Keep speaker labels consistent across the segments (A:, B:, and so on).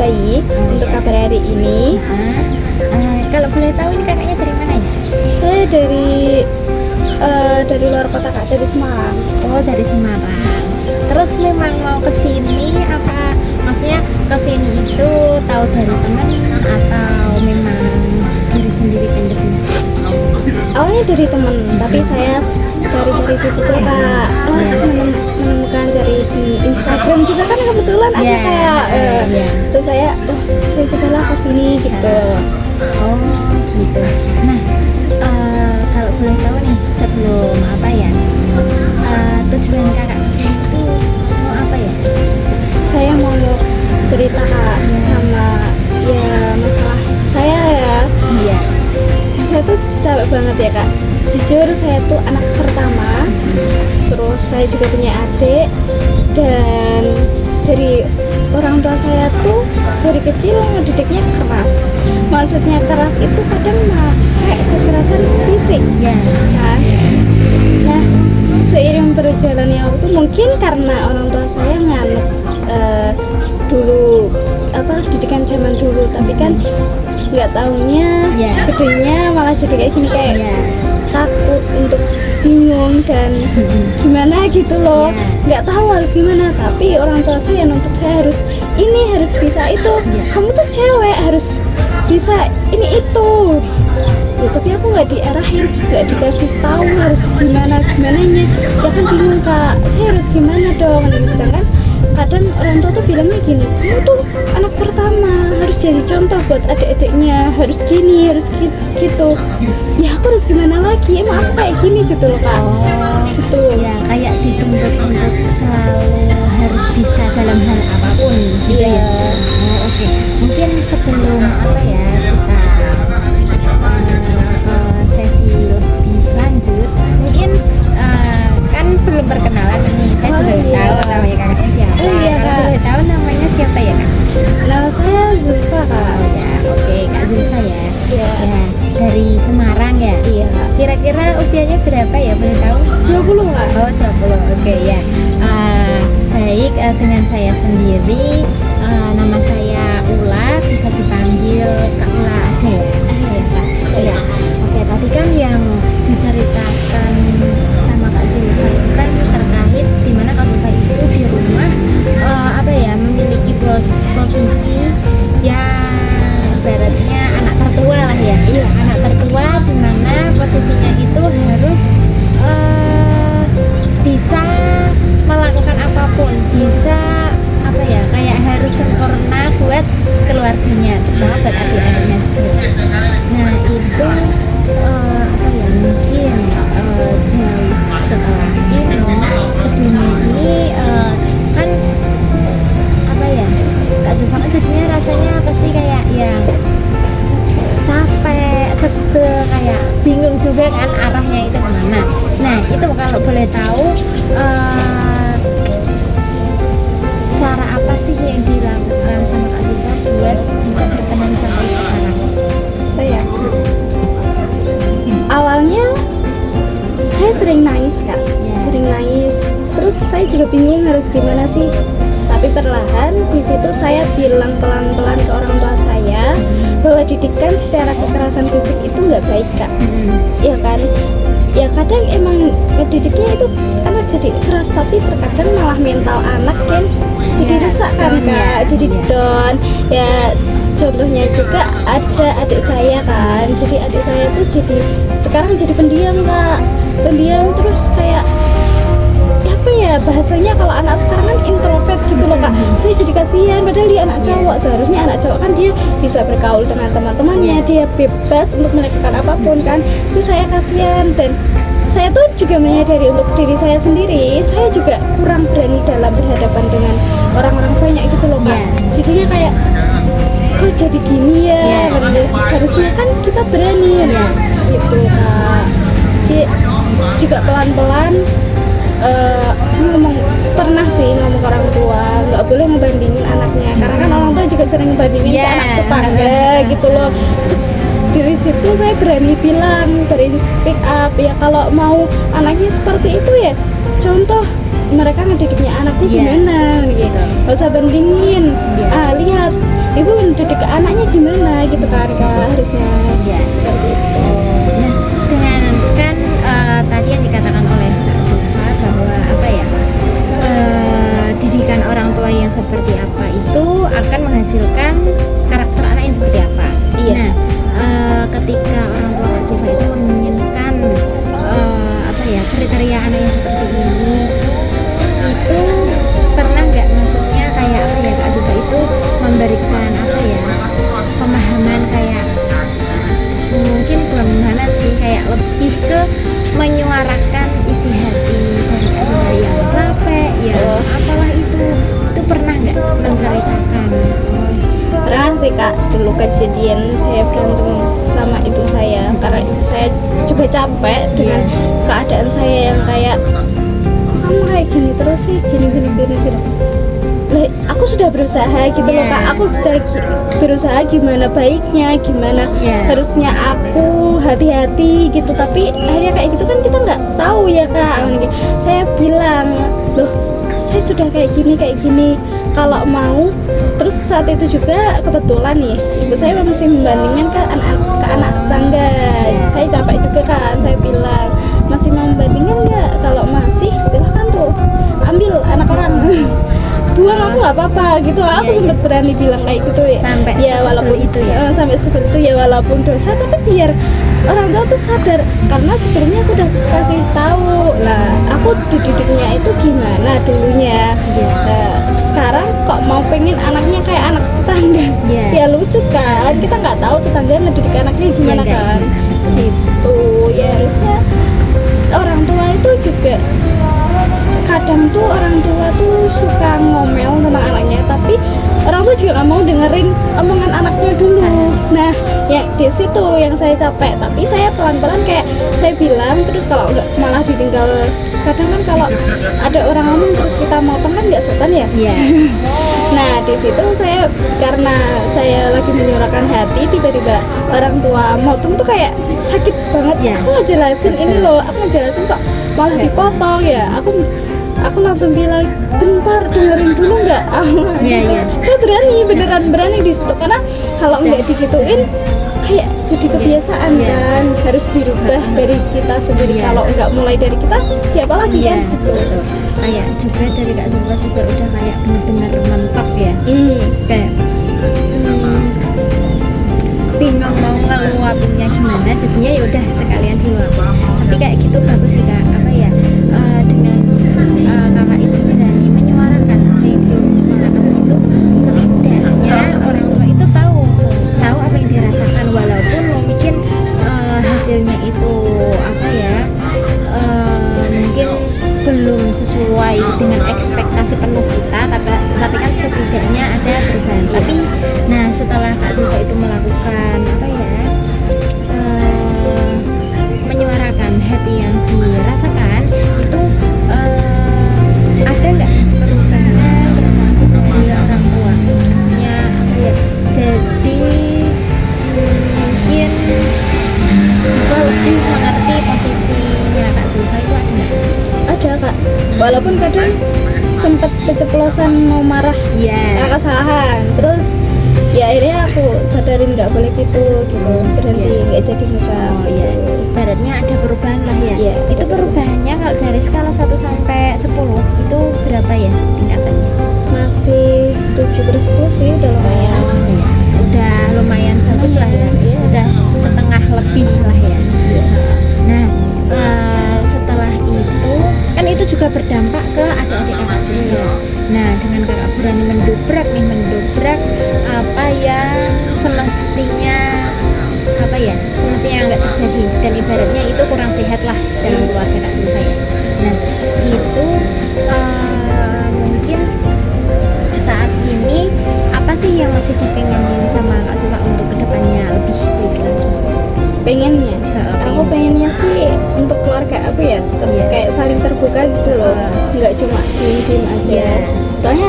A: baik. Untuk kabar hari ini,
B: Kalau boleh tahu ini kakaknya dari mana ya?
A: saya dari luar kota Kak, dari Semarang.
B: Oh, dari Semarang. Terus memang mau ke sini apa? Maksudnya ke sini itu tahu dari teman atau memang dari sendiri pengen ke sini?
A: Awalnya dari temen, tapi saya cari-cari di Google Kak. Menemukan cari di Instagram juga kan kebetulan ada kayak. Terus saya cobalah ke sini gitu.
B: Oh, gitu. Nah, kalau boleh tahu nih sebelum apa ya? Tujuan kakak ke sini itu mau apa ya?
A: Saya mau cerita Kak sama ya masalah saya ya.
B: Iya.
A: Saya tuh capek banget ya Kak. Jujur saya tuh anak pertama. Terus saya juga punya adik, dan dari orang tua saya tuh dari kecil ngedidiknya keras. Maksudnya keras itu kadang pakai kekerasan fisik
B: Ya.
A: kan. Nah, seiring berjalannya waktu mungkin karena orang tua saya nganut dulu didikan zaman dulu, tapi kan nggak taunya gedenya malah jadi kayak gini, kayak takut untuk bingung dan gimana gitu loh, nggak tahu harus gimana. Tapi orang tua saya nuntut saya harus ini, harus bisa itu, kamu tuh cewek harus bisa ini itu ya. Tapi aku nggak diarahin, nggak dikasih tahu harus gimananya, ya kan bingung Kak, saya harus gimana dong. Sedangkan kadang orang tua tuh bilangnya gini, kamu tuh anak pertama harus jadi contoh buat adik-adiknya, harus gini, harus gitu. Ya aku harus gimana lagi, emang aku kayak gini gitu loh Kak. Gitu
B: Ya, kayak dituntut untuk selalu harus bisa dalam hal apapun gitu ya. Oh, oke. Mungkin sebelum apa ya kita ke sesi lebih lanjut, mungkin kan belum perkenalan nih. Saya juga tahu namanya kakaknya siapa. Kalau boleh tahu namanya siapa ya Kak?
A: Nama saya Zulfa Kak.
B: Oh ya, oke, Kak Zulfa ya.
A: Iya.
B: Ya, dari Semarang ya.
A: Iya.
B: Kira-kira usianya berapa ya, boleh tahu?
A: 20 Kak.
B: Oh, 20. Oke ya. Baik, dengan saya sendiri, nama saya Ula, bisa dipanggil Kak Ula aja ya. Iya, Kak. Iya. Oke, tadi kan yang diceritakan sama Kak Zulfa itu kan terkait di mana Kak Zulfa itu di rumah memiliki posisi yang ibaratnya anak tertua lah ya. Iya, anak tertua di mana posisinya itu harus bisa melakukan apapun, bisa kayak harus sempurna buat keluarganya, terutama buat adik-adiknya juga. Nah itu mungkin jauh setelah ini, sebelum ini kan Kak Zulfa kan jadinya rasanya pasti kayak yang capek, sebel, kayak bingung juga kan arahnya itu kemana. Nah itu kalau boleh tahu cara apa sih yang dilakukan sama Kak Zulfa buat bisa bertahan sampai sekarang?
A: Saya awalnya saya sering nangis Kak, sering nangis. Terus saya juga bingung harus gimana sih. Tapi perlahan di situ saya bilang pelan-pelan ke orang tua saya bahwa didikan secara kekerasan fisik itu nggak baik Kak. Ya kan? Ya kadang emang didiknya itu anak jadi keras, tapi terkadang malah mental anak kan jadi rusak kan Kak, jadi down. Ya contohnya juga ada adik saya kan, jadi adik saya tuh sekarang jadi pendiam Kak, pendiam terus kayak bahasanya kalau anak sekarang kan introvert gitu loh Kak. Saya jadi kasihan, padahal dia anak cowok. Seharusnya anak cowok kan dia bisa bergaul dengan teman-temannya, dia bebas untuk melakukan apapun kan. Itu saya kasihan, dan saya tuh juga menyadari untuk diri saya sendiri, saya juga kurang berani dalam berhadapan dengan orang-orang banyak gitu loh Kak. Jadinya kayak kok jadi gini ya, harusnya kan kita berani gitu Kak. Jadi juga pelan-pelan pernah sih ngomong ke orang tua nggak boleh ngebandingin anaknya, karena kan orang tua juga sering ngebandingin ke anak tetangga gitu loh. Terus dari situ saya berani bilang, berani speak up ya, kalau mau anaknya seperti itu ya contoh mereka ngedidiknya anaknya gimana gitu. Gak usah bandingin. Lihat ibu mendidik anaknya gimana gitu kan harusnya seperti itu.
B: Nah, dengan kan tadi yang dikatakan oleh Kak Zulfa bahwa apa ya, didikan orang tua yang seperti apa itu akan menghasilkan karakter anak yang seperti apa. Nah, ketika orang tua Kak Zulfa itu menginginkan apa ya, kriteria anak yang seperti ini, itu pernah nggak, maksudnya kayak apa ya, Kak Zulfa itu memberikan apa ya, pemahaman kayak mungkin bukan pemahaman sih, kayak lebih ke menyuarakan isi hati dari Kak Zulfa yang capek ya, apalah itu pernah nggak menceritakan?
A: Pernah sih Kak, dulu kejadian saya berantem sama ibu saya karena ibu saya juga capek dengan keadaan saya yang kayak, kok kamu kayak gini terus sih, gini. Lah, aku sudah berusaha gitu loh Kak, aku sudah berusaha gimana baiknya, gimana harusnya aku hati-hati gitu, tapi akhirnya kayak gitu kan kita nggak tahu ya Kak. Saya bilang, loh saya sudah kayak gini, kalau mau. Terus saat itu juga kebetulan nih ibu saya masih membandingkan ke anak tangga. Saya capek juga kan, saya bilang, masih mau membandingkan nggak? Kalau masih silahkan tuh ambil anak orang, buang, aku nggak apa-apa gitu. Aku sempat berani bilang kayak gitu ya.
B: Sampai
A: walaupun
B: itu
A: sampai seperti itu ya, walaupun dosa tapi biar orang tua tuh sadar, karena sebelumnya aku udah kasih tahu lah aku dididiknya itu gimana dulunya. Sekarang kok mau pengen anaknya kayak anak tetangga, ya lucu kan, kita nggak tahu tetangga ngedidik anaknya gimana kan gitu ya. Harusnya orang tua itu juga, kadang tuh orang tua tuh suka ngomel tentang anaknya, tapi orang tua juga nggak mau dengerin omongan anaknya dulu. Nah ya di situ yang saya capek, tapi saya pelan-pelan kayak saya bilang, terus kalau nggak malah ditinggal. Kadang kan kalau ada orang ngomong terus kita motong kan nggak sopan ya. Nah di situ saya, karena saya lagi menyuarakan hati, tiba-tiba orang tua motong tuh kayak sakit banget. Aku ngejelasin ini loh, aku ngejelasin kok malah dipotong ya. Aku langsung bilang, bentar dengerin dulu nggak? Saya beneran berani di situ, karena kalau nggak digituin kayak jadi kebiasaan kan, harus dirubah dari kita sendiri. Kalau nggak mulai dari kita, siapa lagi kan gitu.
B: Kayak juga dari Kak Zulfa juga udah kayak benar-benar mentok ya. Kayak bingung mau ngeluapinnya gimana, jadinya ya udah sekalian diluapin. Tapi kayak gitu bagus sih Kak, apa ya, dengan kakak itu berani menyuarakan apa yang disuarakan itu, setidaknya orang tua itu tahu apa yang dirasakan, walaupun mungkin hasilnya itu apa ya, mungkin belum sesuai dengan ekspektasi penuh kita, tapi kan setidaknya ada perubahan. Tapi nah setelah Kak Zulfa itu melakukan apa ya, menyuarakan hati yang dirasakan itu, ada nggak perubahan dari orang tua, maksudnya apa ya, jadi mungkin bisa lebih mengerti posisinya Kak Zulfa itu ada nggak?
A: Ada Kak, walaupun kadang sempat keceplosan mau marah karena kesalahan, terus ya akhirnya aku sadarin nggak boleh gitu, berhenti, nggak jadi ngucap.
B: Ibaratnya ada perubahan lah ya. Itu perubahannya kalau dari skala 1 sampai 10 itu berapa ya tingkatannya?
A: Masih 7/10 sih, udah lumayan.
B: Udah lumayan bagus lah ya. Udah setengah lebih lah ya. Nah setelah itu kan itu juga berdampak ke adik-adik kakak juga. Nah dengan kakak berani mendobrak apa yang semestinya nggak terjadi, dan ibaratnya itu kurang sehat lah dalam keluarga Kak Zulfa ya. Nah itu mungkin saat ini apa sih yang masih dipengenin sama Kak Zulfa untuk kedepannya lebih baik lagi?
A: Aku pengennya sih untuk keluarga aku ya kayak saling terbuka gitu loh, nggak cuma diem aja. Soalnya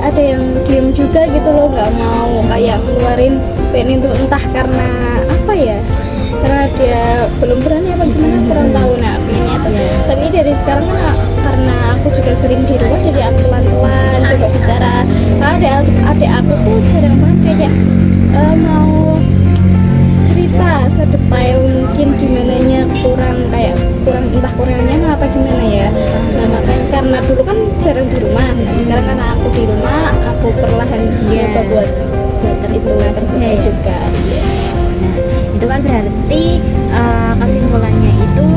A: ada yang diem juga gitu loh, nggak mau kayak ngeluarin pengen itu, entah karena apa ya, karena dia belum berani apa gimana kurang tahu. Nah ini tuh tapi dari sekarang kan karena aku juga sering di rumah, jadi aku pelan-pelan coba bicara. Ada adik aku tuh jarang banget kayak mau cerita sedetail mungkin gimana nya, kurang entah kurangnya apa gimana ya. Nah makanya karena dulu kan jarang di rumah, nah, sekarang karena aku di rumah aku perlahan coba buat itu terbuka juga.
B: Nah itu kan berarti kesimpulannya itu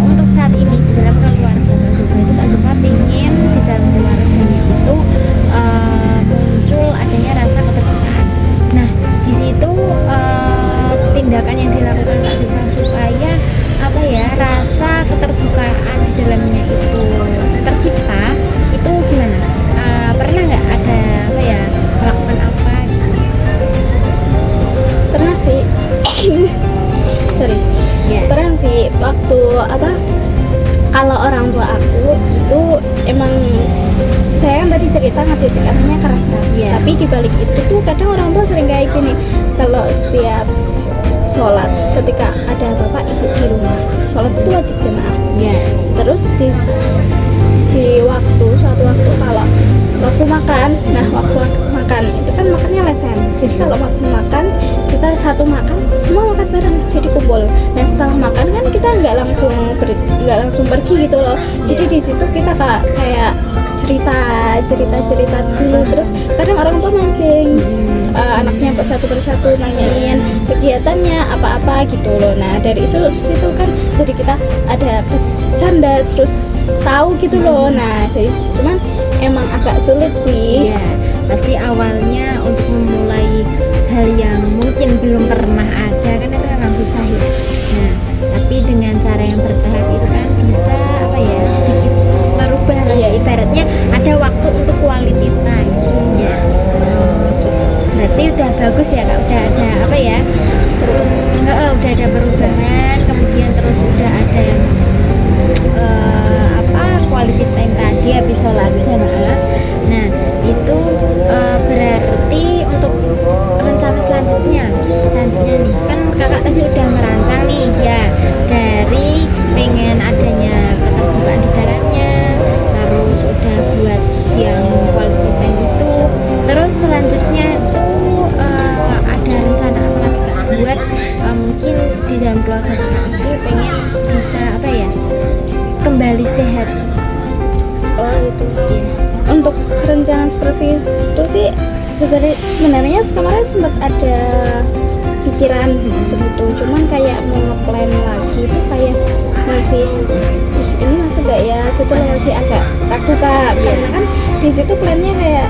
B: untuk saat ini di dalam keluarga Kak Zulfa itu Kak Zulfa ingin di dalam keluarganya itu muncul adanya rasa keterbukaan. Nah di situ tindakan yang dilakukan Kak Zulfa supaya apa ya, rasa keterbukaan di dalamnya itu tercipta itu gimana? Pernah nggak ada apa ya, melakukan apa gitu?
A: Pernah sih pernah sih waktu apa, kalau orang tua aku itu emang saya kan tadi cerita ngedidikannya keras-keras, tapi dibalik itu tuh kadang orang tua sering kayak gini, kalau setiap sholat ketika ada bapak ibu di rumah, sholat itu wajib jamaah. Terus di suatu waktu kalau waktu makan, nah waktu makan itu kan makannya lesen, jadi kalau waktu makan kita satu makan semua makan bareng, jadi kumpul. Nah setelah makan kan kita nggak langsung pergi gitu loh, jadi di situ kita kayak cerita dulu. Terus kadang orang tua mancing anaknya satu persatu nanyain kegiatannya apa gitu loh. Nah dari situ kan jadi kita ada bercanda terus tahu gitu loh. Nah dari situ cuman emang agak sulit sih.
B: Pasti awalnya untuk memulai hal yang mungkin belum pernah ada kan itu memang susah ya. Nah tapi dengan cara yang bertahap itu kan bisa apa ya, sedikit merubah lah ya, ibaratnya ada waktu untuk quality time ya. Berarti udah bagus ya Kak, udah ada apa ya, udah ada perubahan, kemudian terus udah ada quality time tadi habis sholat jamaah. Nah itu berarti untuk rencana selanjutnya nih kan kakak tadi udah merancang nih ya, dari pengen adanya keterbukaan di dalamnya, terus udah buat yang quality time itu, terus selanjutnya itu ada rencana apa lagi Kak buat mungkin di dalam keluarga kakak itu pengen bisa apa ya, kembali sehat.
A: Itu untuk rencana seperti itu sih sebenarnya kemarin sempat ada pikiran begitu, cuman kayak mau nge-plan lagi itu kayak masih ini masuk gak ya gitu loh, masih agak ragu Kak. Karena kan di situ plannya kayak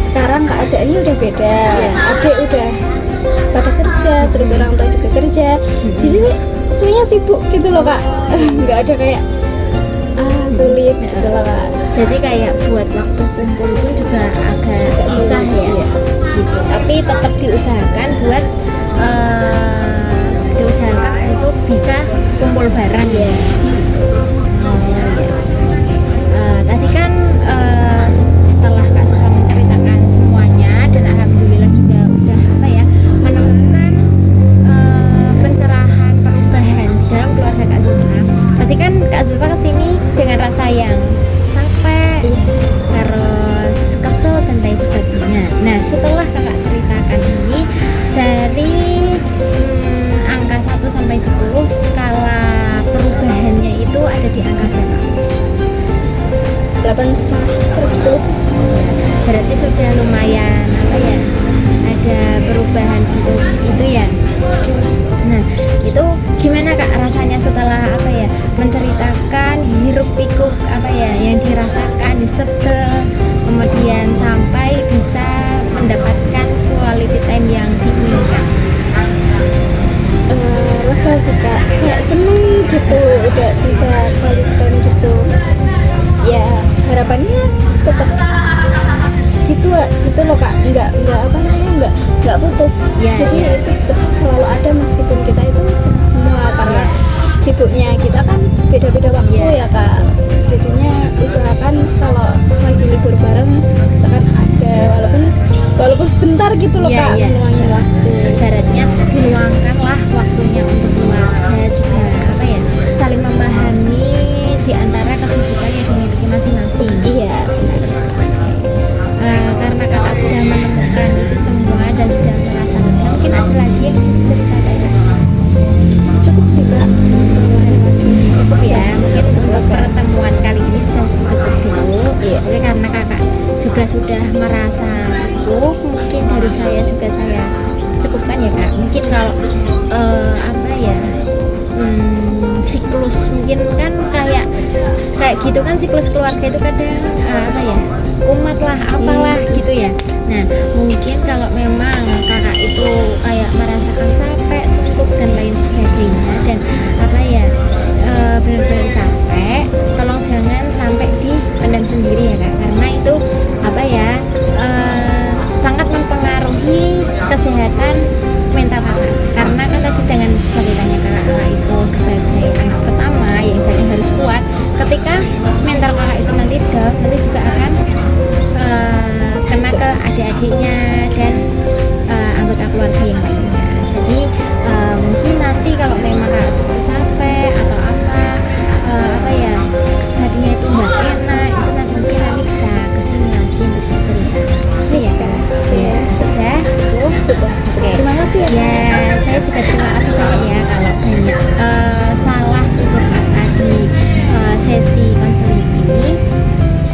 A: sekarang keadaannya udah beda, adik udah pada kerja, terus orang tua juga kerja, jadi semuanya sibuk gitu loh Kak. Nggak ada kayak sulit gitu loh Kak.
B: Jadi kayak buat waktu kumpul itu juga agak susah ya gitu. Tapi tetap diusahakan buat untuk bisa kumpul bareng ya. Tadi kan setelah Kak Zulfa menceritakan semuanya dan alhamdulillah juga udah apa ya, menemukan pencerahan, perubahan di dalam keluarga Kak Zulfa. Tadi kan Kak Zulfa kesini dengan rasa yang capek, terus kesel dan lain sebagainya. Nah setelah kakak ceritakan ini, dari angka 1 sampai 10 skala perubahannya itu ada di angka berapa?
A: 8,5/10.
B: Berarti sudah lumayan apa ya, ada perubahan untuk itu ya. Nah itu gimana Kak rasanya setelah apa ya, menceritakan hiruk pikuk apa ya yang dirasakan, disebel, kemudian sampai bisa mendapatkan quality time yang diinginkan?
A: Lega sih Kak, kayak seneng gitu udah bisa quality time gitu ya. Harapannya tetap segitu gitu loh Kak, nggak apa namanya, nggak putus jadi itu tetap selalu ada meskipun kita itu sibuk semua, karena sibuknya kita kan beda-beda waktu ya Kak. Jadinya usahakan kalau lagi libur bareng usahakan ada, walaupun sebentar gitu loh Kak, meluangin waktu.
B: Ibaratnya diluangkanlah waktunya untuk kalau apa ya, siklus mungkin kan kayak gitu kan, siklus keluarga itu kadang apa ya, umat lah apalah gitu ya. Nah mungkin kalau memang kakak itu kayak merasakan capek, suntuk dan lain sebagainya, dan apa ya, benar-benar capek, tolong jangan sampai dipendam sendiri ya kak, karena itu apa ya, sangat mempengaruhi kesehatan mental kakak. Karena kan tadi dengan ceritanya kakak itu sebagai anak pertama ya ibaratnya harus kuat, ketika mental kakak itu nanti down, nanti juga akan kena ke adik-adiknya dan anggota keluarga yang lainnya. Jadi mungkin nanti kalau memang kakak itu capek atau apa ya, hatinya itu nggak enak, itu nanti mungkin nanti bisa kesini lagi untuk bercerita. Iya kan? Ya sudah cukup.
A: Sudah.
B: Oke.
A: Terima kasih ya.
B: Ya, saya juga terima kasih banyak ya kalau banyak salah tutur kata di sesi konseling ini.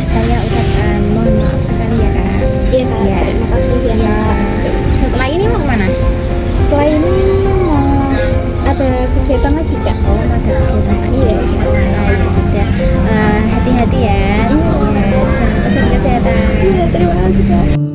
B: Saya ucapkan mohon maaf sekali ya kak.
A: Iya kak.
B: Ya.
A: Terima kasih ya.
B: Ya. Setelah ini mau kemana?
A: Setelah ini mau ada kegiatan lagi kak.
B: Oh, ada kegiatan lagi.
A: Iya.
B: Ya sudah. Hati-hati ya.
A: Iya.
B: Ya, jangan lupa jaga kesehatan.
A: Iya, terima kasih kak.